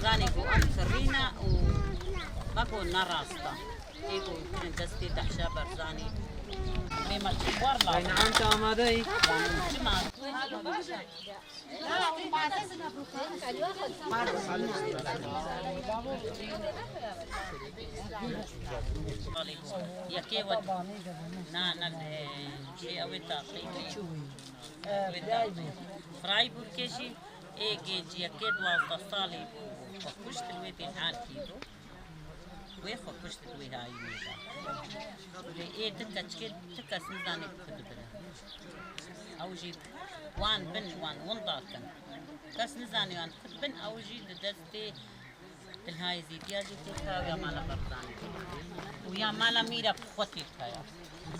زاني بو أكثرينا وما كنا راستا إيكو كنت دستي تحشا برزاني مما تشوار لا أين أنت أمادي؟ يعني جمع يكي ود نا شيء أويتا قيمة فراي بولكشي إيجي يكيد واسطة صالي وكشت الويتين حال كيدو ويخو كشت الوي هاي ميدا إيه تكا تشكيد تكا سنزاني كدبنا أو جيد وان بن وان ونداكن كاس نزاني وان كدبن أو جيد دستي الهاي زيد يا زيد يا مالا برزاني ويا مالا ميرا بخوتي كايا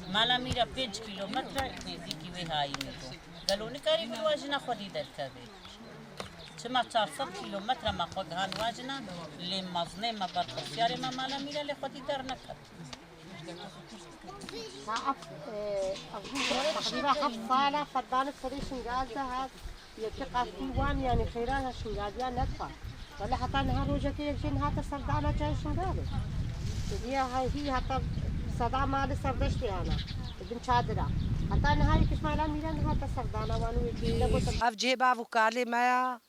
مالا ميرا 5 كيلومتر نزيكي وي هاي ميدو قالوا نكاري بالواجنة خودي دركبي شما 400 كيلومتر ما خود هان واجنا اللي مزنه ما برخصياري ما مالا ميلا اللي خودي در نكت تقريبا حفالة فضانة فريش شنقازة هاد يتقى في وان يعني خيرانها شنقازية ندفع ولا حتى نهار وجهك يجين هاتا سردانة جاي شنقازة هي حتى صدا مال سردش بيانا ابن شادرة حتى نهاية كشمالا ميلان هاتا سردانة وانو يجين اف جيبا وكالي مايا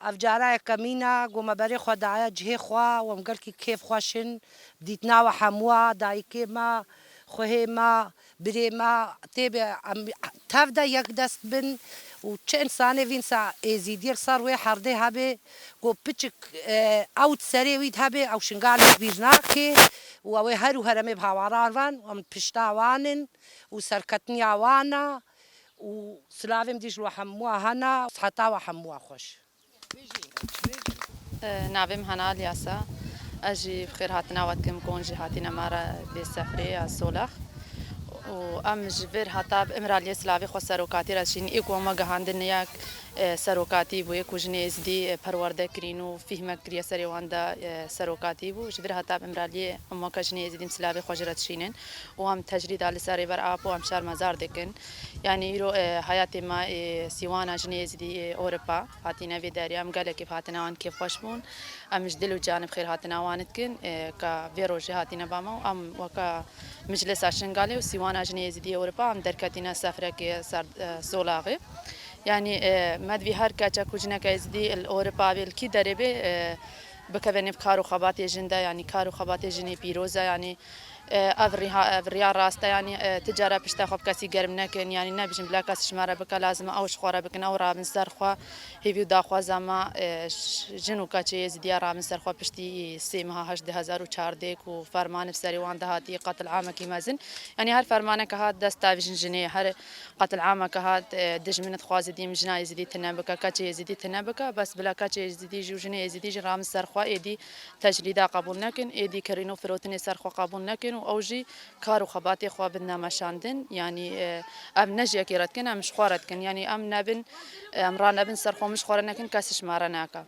اف جارا كمينا قوم بري خدايا جهي خوا ومقلكي كيف خواشن بديتنا وحموا دايكي ما خوهما بريما تبع تفدا يقدس بن وچه انسانه وين سا ازيدير صار وي حرده هبه قو بچك اوت سري ويد هبه او شنقال بيرناكي ووي هرو هرمي بهاواران ومن پشتا وانن وسركتني وانا وسلافم ديش وحموا هنا حتى وحموا خوش نعم هنا الياسا أجي بخير هاتنا واتكم كون جهاتنا مرة بسفرية السولخ وأم جبر هتا بإمرالية سلافي خو سروكاتي راشين إيكو ما جهاندن ياك سروكاتي بو إيكو جنيز دي پرورده كرينو فيهم كريا سريواندا سروكاتي بو جبر هتا بإمرالية أما كجنيز دي سلافي خجرت شينن وهم تجريد على ساري بر آب وهم شار مزار دكن يعني يرو حياتي ما سيوانا جنيز دي أوروبا هاتينا في داريا أم قال كيف هاتنا وان كيف خوشبون أم جدلو جانب خير هاتنا وانتكن كفيروجي هاتينا باما أم وكا مجلس عشنقالي وسيوانا جنيز دي أوروبا أم دركاتينا سفرة كي صار سولاغي يعني مدفي هر كاتشا كوجنا كايزدي الأوروبا بالكي دربي بكفني بكارو خباتي جندا يعني كارو خباتي جني بيروزا يعني أفريا راستا يعني تجارة بشتاخو بكاسي قرم نكن يعني نبجن بلا كاس شمارة بك لازم أو شخورة بكن أو رابن سرخوا هيفيو داخوا زما جنو كاتشي يزدي رابن سرخوا بشتي سيمها 8014 وفرمان بسري وان دهاتي قتل عامة كيمازن يعني هر فرمانة كهاد دستا بجن جنيه هر قتل عامة كهاد دج من خوازي دي مجنا يزدي تنبكا كاتشي يزدي تنبكا بس بلا كاتشي يزدي جو جنيه يزدي رابن سرخوا إيدي تجريدا قبول نكن إيدي كرينو فروتني سرخوا قبول نكن أوجي كارو خباتي خوا بدنا مشاندن يعني أم نجي كيرت كنا مش خورت كن يعني أم نبن أمران نبن سرخو مش خورنا كن كاسش مارناكا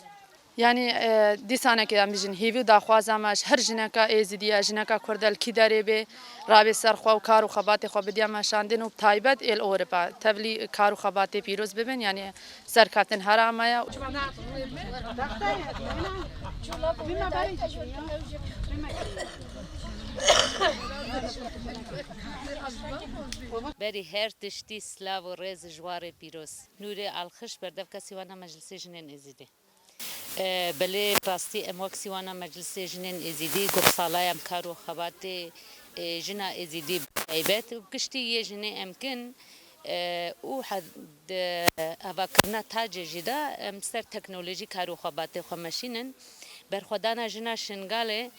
يعني دي سنة كده مجن هيفي داخوا زماش هر جنكا إزديا جنكا كردل كداري به رابي سرخو وكارو خباتي خوا بديا مشاندن وبتايبت الأوروبا تبلي كارو خباتي بيروز ببن يعني سركاتن هرامايا بری هر تشتی سلاو و ریز جوار پیروز نوری الخش بردف کسی وانا مجلس جنین ازیده بله راستی اموک سیوانا مجلس جنین ازیده گفت سالایم کارو خبات جنا ازیده ایبت و کشتی یه جنین امکن او حد افکرنا تاج جدا مستر تکنولوژی کارو خبات خماشینن برخدانا جنا شنغاله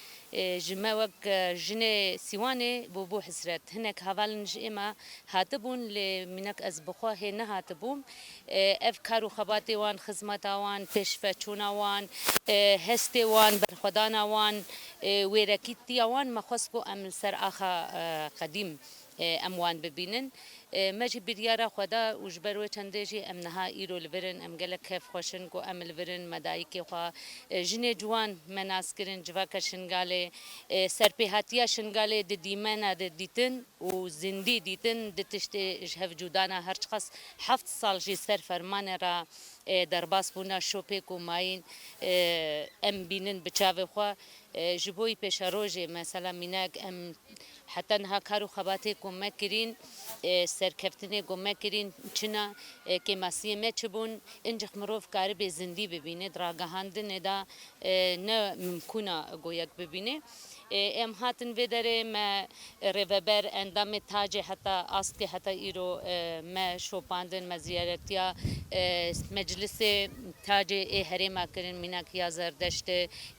جما وك جنة سيوانه بوبو حسرت هناك هفالن جئما هاتبون لمنك أزبخوا هنا هاتبوم أفكار وخباتي وان خدمتا وان بشفتشونا وان هستي وان برخدانا وان ويركيتي وان مخصبو أمل سر آخا قديم اموان ببینن ماجی بریارا خدا وجبرو چندجی ام نها ایرو لبرن ام گله کف خوشن کو ام لبرن مدایکی خوا جن جوان مناس کرن جواک شنگاله سرپیهاتیا شنگاله د دیمنا د دیتن و زندی دیتن د تشت هف جودانا هر چخص 7 سال جی سر فرمان را در باس بونا شوپک و ماین ام بینن بچاو خوا جبوی پیش روزه مثلا میناک ام حتی نها کارو خباته کم مکرین سرکفتنه کم مکرین چنا که مسیح مچبون انجخ مروف کاری به زندی ببینه دراگهاندن دا نه ممکنه گویک ببینه ام هاتن بدره ما رهبر اندام تاج حتی است که حتی ایرو ما شوپاندن ما زیارتیا مجلس تاج هرما کرن میناک یا زردشت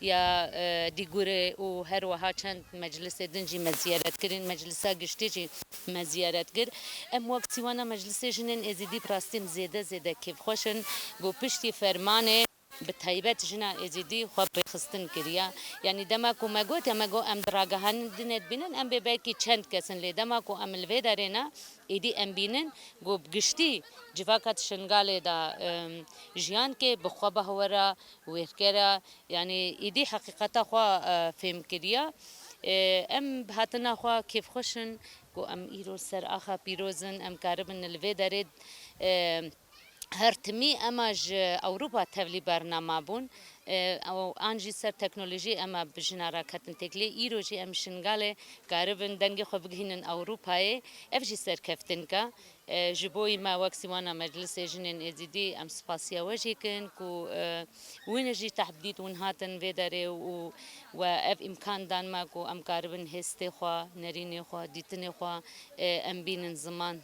یا دیگوره و هر وها چند مجلس دنجی مزیارت کرن مجلسا گشتی مزیارت کر ام وقت سیوانا مجلس جنن ازیدی پراستیم زیده کیف خوشن گو پشتی فرمانه بتایبت جنا ازیدی خواب بخستن کریا یعنی دما کو مگوت مگو ام دراگهان دنت بینن ام ببکی چند کسن لی دما کو ام الوی دارینا ایدی ام بینن گو بگشتی جواکت شنگاله دا جیان که بخواب هورا ویرکرا یعنی ایدی حقیقتا خوا فهم کریا ام هاتنا خوا کیف خوشن گو ام ایرو سر آخا پیروزن ام کاربن الوی دارید هر تمی اماج اوروبا تبلی برنامه بون او انجی سر تکنولوژی اما بجنارا کتن تکلی ایروجی ام شنگاله کاربن دنگی خو بگهینن اوروپای افجی سر کفتن کا جبوی ما وکسیوانا مجلس جنن ازیدی ام سپاسیا وجی کن کو وینجی تحدید ون هاتن وداره و اف امکان دان ما کو ام کاربن هسته خو نرینه خو دیتنه خو ام بینن زمان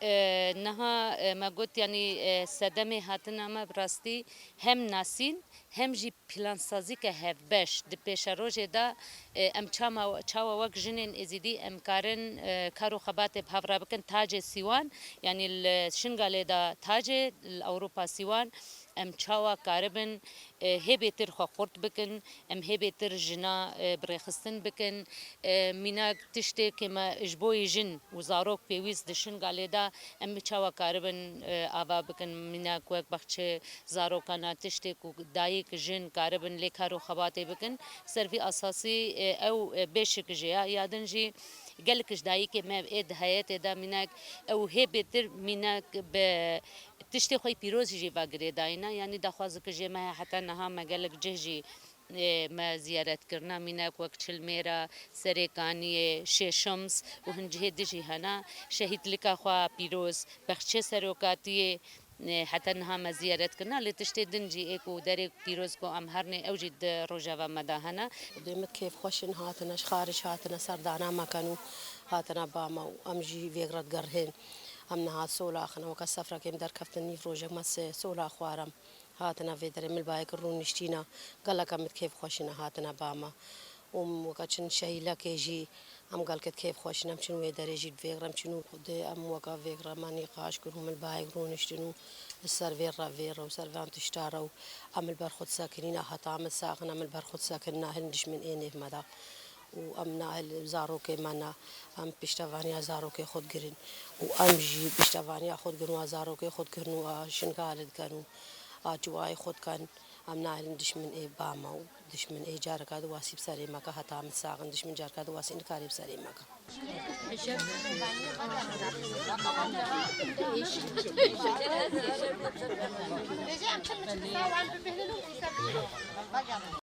نها ما قلت يعني صدمه هاتنا ما براستی هم ناسین هم جی پلان سازی که هف بش د پیش روزه دا ام چاوا وک جنین ازیدی ام کارن کارو خبات بهورا بکن تاج سیوان یعنی الشنغاله دا تاج الاوروبا سیوان ام چاوا کاربن هبتر خورت بکن ام هبتر جنا برخستن بکن مینا تشته که ما اجبوی جن وزاروک پیویز دشن گاله دا ام چاوا کاربن آوا بکن مینا کوک بخچه زاروکانا تشته کو دایک جن کاربن لیکارو خباته بکن سروی اساسی او بشک جیا یادن جی گلکش دایی که ما اد حیات دا مناک او هبتر مناک به تشتی خوی پیروزی جی واگری داینا یعنی دخواز که ما حتی نها مگلک جهجی ما زیارت کرنا مناک وقت چل میرا سرکانی ششمس و هنجه دجی هنا شهید لکا خوا پیروز بخچه سروکاتی حتی نها ما زیارت کرنا لتشتی دنجی اکو درک پیروز کو ام هرنه اوجد روجا مداهنا دمت كيف خوشن هاتناش خارج هاتنا سردانا ما كانوا هاتنا باما امجي فيغرات قرهن امنا هات سولا خنا وكسفرة كيم در كفتني فروجة مس سولا خوارم هاتنا في در مل بايك رون نشتينا قال كمت كيف خوشن هاتنا باما وكاتشن شايلا كيجي ام قال كيف خوشن ام شنو يدري يجي فيغرام شنو قد ام وكا فيغرا ماني قاش كلهم البايك رون نشتنو السيرفيرا فيرا وسيرفان تشتارو عمل برخد ساكنين هتعمل ساخن عمل برخد ساكننا هندش من ايه مدا وامنا زاروكي مانا ام بيشتافانيا زاروكي خود جرين وامجي بيشتافانيا خود جرين زاروكي خود جرين وشنقالد كانوا جواي خود كان امنا هندش من ايه باما دش من ايه جارك هذا واسي بساري مكا هتعمل ساخن دش من جارك هذا واسي نكاري بساري مكا Recep,